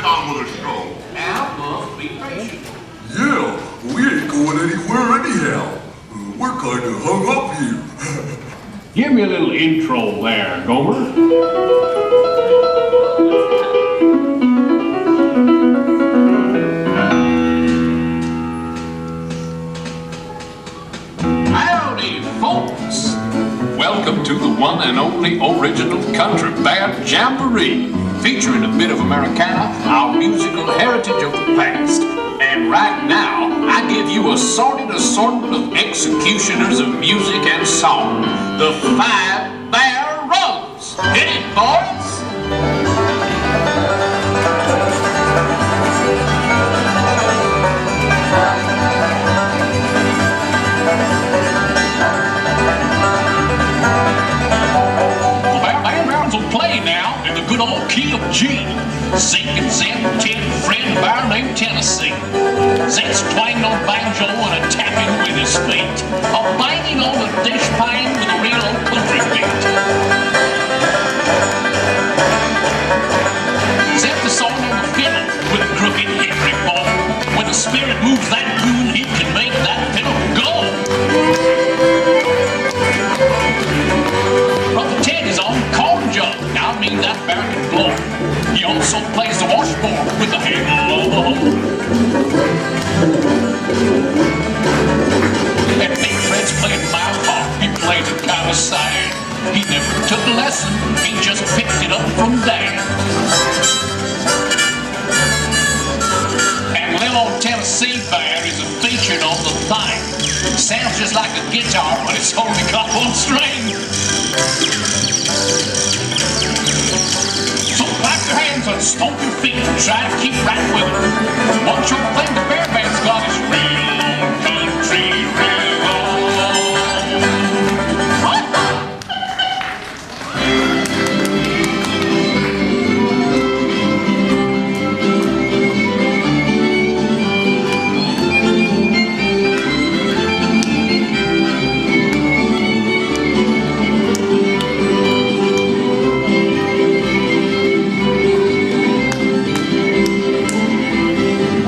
on with a stroll. Now, Buff, be patient. Yeah, we ain't going anywhere anyhow. We're kind of hung up here. Give me a little intro there, Gomer. Howdy, folks. Welcome to the one and only original Country Bear Jamboree, featuring a bit of Americana, our musical heritage of the past. And right now, I give you a sordid assortment of executioners of music and song, the 5 Bear Roads. Hit it, boys! The Bear Bands will play now in the good old key of G. Zeke and Zeb, Ted, Fred, and Bear named Tennessee. Zek's twanging on banjo and a tapping with his feet, a banging on the dishpan with a real old country beat. Zeb the song on the fiddle with a crooked hickory bow. When the spirit moves that tune, he can make that fiddle go. Brother Ted is on corn jug. Now I mean that bear can blow. He also plays the washboard with the handle of the hole. And Big Fred's playing my part. He plays it kind of sad. He never took a lesson. He just picked it up from Dad. And little old Tennessee Bear is featured on the thing. Sounds just like a guitar, but it's only got one string. So clap your hands and stomp your feet and try to keep right with it. One sure thing the Bear Band's got is real country roll.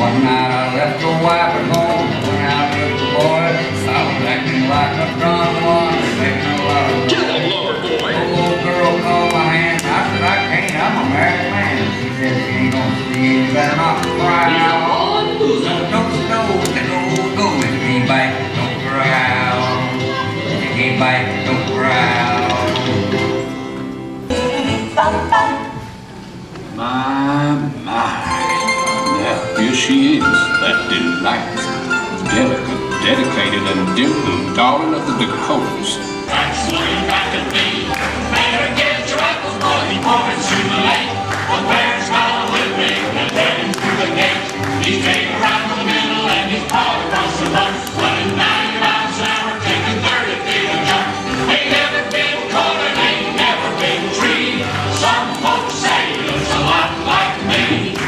One night I left your wife at home, went out with the boys. I was acting like a drunk one, making a lot of Get a lover, boy. The little girl called my hand. I said, I can't, I'm a married man. She said, she ain't gonna see you, you better not cry. Don't go with me, bite, don't growl. You can't bite, don't growl. My. Now, here she is, that delightful, delicate, dedicated, and dimpled darling of the Dakotas. That's what you got to be. Better get your apples, boy, before it's too late. The bear's gone with me and heading through the gate. He's taking right from the middle and he's all across the bump. Running 90 miles an hour, taking 30 feet a jump. Ain't never been cold and ain't never been tree. Some folks say he looks a lot like me.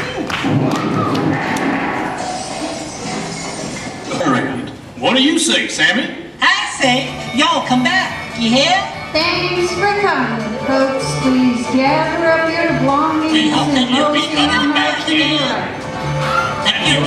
What do you say, Sammy? I say, y'all come back. You hear? Thanks for coming, folks. Please gather up your belongings We hope that and you'll be mosey coming on back up to the here. yard. And you